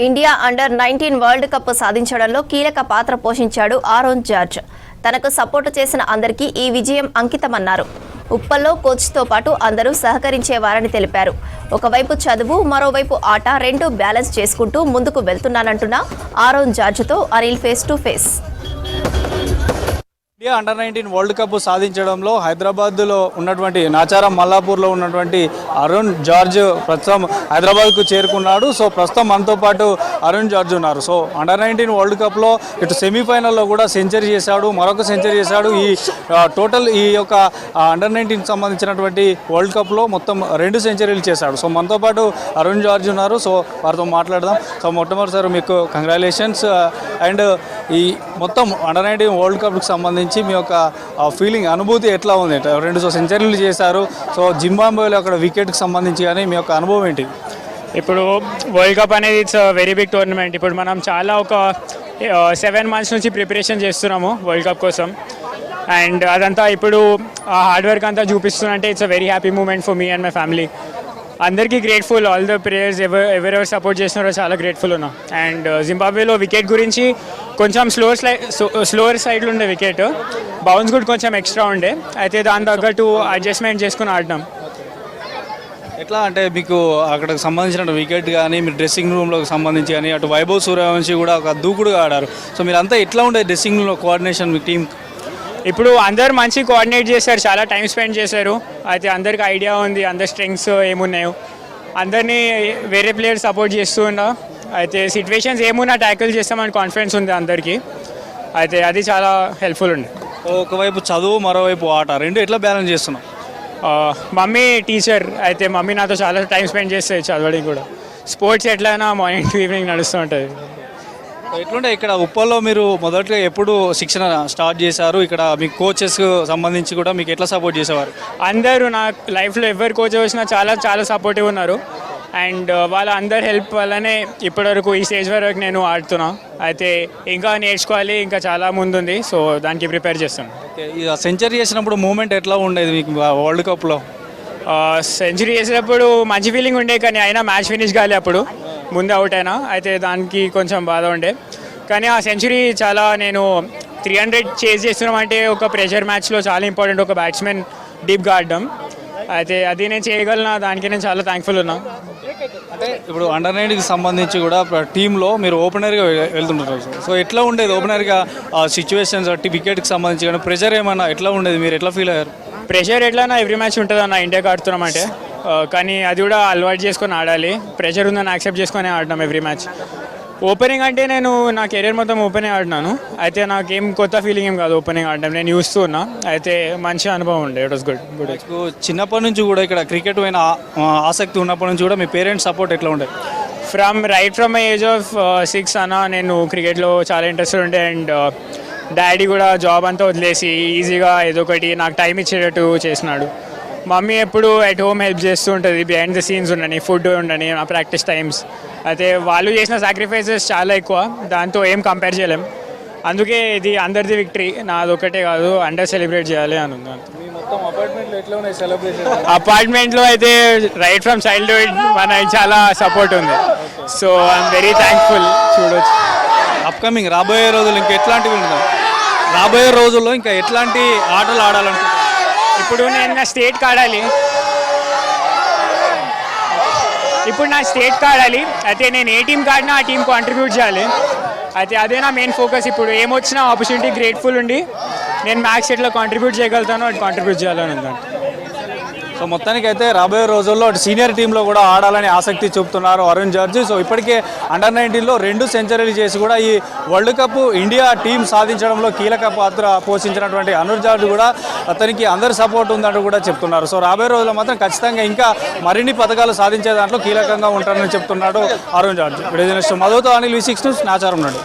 India under nineteen world cup సాధించడంలో కీలక పాత్ర పోషించాడు ఆరోన్ జార్జ్. తనకు సపోర్టు చేసిన అందరికీ ఈ విజయం అంకితమన్నారు. ఉప్పల్లో కోచ్తో పాటు అందరూ సహకరించేవారని తెలిపారు. ఒకవైపు చదువు, మరోవైపు ఆట రెండూ బ్యాలెన్స్ చేసుకుంటూ ముందుకు వెళ్తున్నానంటున్న ఆరోన్ జార్జ్తో Anil face to face. India under nineteen world cup సాధించడంలో హైదరాబాద్లో ఉన్నటువంటి నాచారం మల్లాపూర్లో ఉన్నటువంటి అరుణ్ జార్జ్ ప్రస్తుతం హైదరాబాద్కు చేరుకున్నాడు. సో ప్రస్తుతం మనతో పాటు అరుణ్ జార్జ్ ఉన్నారు. సో అండర్-19 వరల్డ్ కప్లో ఇటు సెమీఫైనల్లో కూడా సెంచరీ చేశాడు, మరొక సెంచరీ చేశాడు. ఈ టోటల్ ఈ యొక్క అండర్-19 సంబంధించినటువంటి వరల్డ్ కప్లో మొత్తం 2 సెంచరీలు చేశాడు. సో మనతో పాటు అరుణ్ జార్జ్ ఉన్నారు. సో వారితో మాట్లాడదాం. సో మొట్టమొదటిసారి మీకు కంగ్రాచులేషన్స్. అండ్ ఈ మొత్తం అండర్-19 వరల్డ్ కప్కి సంబంధించి మీ యొక్క ఫీలింగ్, అనుభూతి ఎట్లా ఉంది? 2 సెంచరీలు చేశారు. సో జింబాబ్వేలో అక్కడ వికెట్కి సంబంధించి కానీ మీ యొక్క అనుభవం ఏంటి? ఇప్పుడు వరల్డ్ కప్ అనేది ఇట్స్ వెరీ బిగ్ టోర్నమెంట్. ఇప్పుడు మనం చాలా ఒక 7 months నుంచి ప్రిపరేషన్ చేస్తున్నాము వరల్డ్ కప్ కోసం. అండ్ అదంతా ఇప్పుడు ఆ హార్డ్ వర్క్ అంతా చూపిస్తుందంటే it's a very happy moment for me and my family. అందరికీ గ్రేట్ఫుల్, ఆల్ ద ప్లేయర్స్ ఎవరెవరు సపోర్ట్ చేస్తున్నారో చాలా గ్రేట్ఫుల్ ఉన్నా. అండ్ జింబాబ్వేలో వికెట్ గురించి కొంచెం స్లోవర్ సైడ్లో ఉండే వికెట్, బౌన్స్ కూడా కొంచెం ఎక్స్ట్రా ఉండే, అయితే దాని తగ్గట్టు అడ్జస్ట్మెంట్ చేసుకుని ఆడినాం. ఎట్లా అంటే మీకు అక్కడికి సంబంధించిన వికెట్ కానీ మీ డ్రెస్సింగ్ రూమ్లోకి సంబంధించి కానీ అటు వైభవ్ సూర్యవంశి కూడా ఒక దూకుడుగా ఆడారు. సో మీరు అంతా ఎట్లా ఉండే డ్రెస్సింగ్ రూమ్లో కోఆర్డినేషన్ మీ టీం? ఇప్పుడు అందరు మంచి కోఆర్డినేట్ చేశారు, చాలా టైం స్పెండ్ చేశారు. అయితే అందరికి ఐడియా ఉంది అందరి స్ట్రెంగ్స్ ఏమున్నాయో, అందరినీ వేరే ప్లేయర్ సపోర్ట్ చేస్తూ ఉన్నా. అయితే సిచ్యువేషన్స్ ఏమున్నా ట్యాకిల్ చేస్తామని కాన్ఫిడెన్స్ ఉంది అందరికీ. అయితే అది చాలా హెల్ప్ఫుల్ ఉంది. ఒకవైపు చదువు, మరోవైపు ఆట, రెండు ఎట్లా బ్యాలెన్స్ చేస్తున్నాం? మమ్మీ టీచర్, అయితే మమ్మీ నాతో చాలా టైం స్పెండ్ చేస్తుంది చదవడానికి కూడా. స్పోర్ట్స్ ఎట్లయినా మార్నింగ్ టు ఈవినింగ్ నడుస్తూ ఉంటుంది. ఎట్లుంటే ఇక్కడ ఉప్పల్లో మీరు మొదటగా ఎప్పుడు శిక్షణ స్టార్ట్ చేశారు? ఇక్కడ మీ కోచెస్ సంబంధించి కూడా మీకు ఎట్లా సపోర్ట్ చేసేవారు? అందరూ నా లైఫ్లో ఎవరు కోచ్ వచ్చినా చాలా సపోర్టివ్ ఉన్నారు. అండ్ వాళ్ళ అందరి హెల్ప్ వల్లనే ఇప్పటివరకు ఈ స్టేజ్ వరకు నేను ఆడుతున్నా. అయితే ఇంకా నేర్చుకోవాలి, ఇంకా చాలా ముందుంది. సో దానికి ప్రిపేర్ చేస్తాను. సెంచరీ చేసినప్పుడు మూమెంట్ ఎట్లా ఉండేది మీకు వరల్డ్ కప్లో? సెంచరీ చేసేటప్పుడు మంచి ఫీలింగ్ ఉండే, కానీ అయినా మ్యాచ్ ఫినిష్ కాలే, అప్పుడు ముందే అవుట్ అయినా. అయితే దానికి కొంచెం బాధ ఉండే, కానీ ఆ సెంచరీ చాలా నేను 300 చేజ్ చేస్తున్నామంటే ఒక ప్రెషర్ మ్యాచ్లో చాలా ఇంపార్టెంట్, ఒక బ్యాట్స్మెన్ డీప్గా ఆడడం. అయితే అది నేను చేయగలను, దానికి నేను చాలా థ్యాంక్ఫుల్ ఉన్నా. అంటే ఇప్పుడు అండర్-19కి సంబంధించి కూడా టీంలో మీరు ఓపెనర్గా వెళ్తుంటారు. సో ఎట్లా ఉండేది ఓపెనర్గా సిచ్యువేషన్స్, వికెట్కి సంబంధించి కానీ ప్రెషర్ ఏమన్నా ఎట్లా ఉండేది? మీరు ఎట్లా ఫీల్ అయ్యారు? ప్రెషర్ ఎట్లన్నా ఎవ్రీ మ్యాచ్ ఉంటుంది అన్న, ఇండియాకి ఆడుతున్నామంటే. కానీ అది కూడా అలవాటు చేసుకొని ఆడాలి. ప్రెషర్ ఉందని యాక్సెప్ట్ చేసుకొని ఆడినాం ఎవ్రీ మ్యాచ్. ఓపెనింగ్ అంటే నేను నా కెరీర్ మొత్తం ఓపెనింగ్ ఆడినాను. అయితే నాకేం కొత్త ఫీలింగ్ ఏం కాదు ఓపెనింగ్ ఆడడం, నేను చూస్తూ ఉన్నా. అయితే మంచి అనుభవం ఉండే, ఇట్ వాస్ గుడ్. చిన్నప్పటి నుంచి కూడా ఇక్కడ క్రికెట్ పైన ఆసక్తి ఉన్నప్పటి నుంచి కూడా మీ పేరెంట్స్ సపోర్ట్ ఎట్లా ఉండేది? ఫ్రమ్ మై ఏజ్ ఆఫ్ 6 అన్న నేను క్రికెట్లో చాలా ఇంట్రెస్ట్ ఉండే. అండ్ డాడీ కూడా జాబ్ అంతా వదిలేసి ఈజీగా ఏదో ఒకటి నాకు టైం ఇచ్చేటట్టు చేసినాడు. మమ్మీ ఎప్పుడు ఎట్ హోమ్ హెల్ప్ చేస్తూ ఉంటుంది, బిహైండ్ ద సీన్స్ ఉండని, ఫుడ్ ఉండని, నా ప్రాక్టీస్ టైమ్స్. అయితే వాళ్ళు చేసిన సాక్రిఫైసెస్ చాలా ఎక్కువ, దాంతో ఏం కంపేర్ చేయలేం. అందుకే ఇది అందరిది విక్టరీ, నాది ఒకటే కాదు, అందరు సెలబ్రేట్ చేయాలి అని ఉంది. అపార్ట్మెంట్లో అయితే రైట్ ఫ్రమ్ చైల్డ్హుడ్ మన చాలా సపోర్ట్ ఉంది. So I'm very thankful. చూడవచ్చు అప్కమింగ్ రాబోయే రోజులు ఇంకా ఎట్లాంటివి ఉంటాయి? రాబోయే రోజుల్లో ఇంకా ఎట్లాంటి ఆటలు ఆడాలనుకుంటున్నాను? ఇప్పుడు నేను నా స్టేట్కి ఆడాలి. అయితే నేను ఏ టీంకి ఆడినా ఆ టీం కాంట్రిబ్యూట్ చేయాలి. అయితే అదే నా మెయిన్ ఫోకస్. ఇప్పుడు ఏమొచ్చినా ఆపర్చునిటీ గ్రేట్ఫుల్ ఉండి నేను మ్యాచ్ ఎట్లా కాంట్రిబ్యూట్ చేయగలుగుతానో అది కాంట్రిబ్యూట్ చేయాలని ఉందండి. సో మొత్తానికి అయితే రాబోయే రోజుల్లో సీనియర్ టీంలో కూడా ఆడాలని ఆసక్తి చూపుతున్నారు అరుణ్ జార్జ్. సో ఇప్పటికే అండర్-19లో 2 సెంచరీలు చేసి కూడా ఈ వరల్డ్ కప్ ఇండియా టీం సాధించడంలో కీలక పాత్ర పోషించినటువంటి అరుణ్ జార్జ్ కూడా అతనికి అందరి సపోర్ట్ ఉందంటూ కూడా చెప్తున్నారు. సో రాబోయే రోజుల్లో మాత్రం ఖచ్చితంగా ఇంకా మరిన్ని పథకాలు సాధించే దాంట్లో కీలకంగా ఉంటారని చెప్తున్నాడు అరుణ్ జార్జ్. మధుతో అనిల్ V6 న్యూస్ నాచారం నుండి.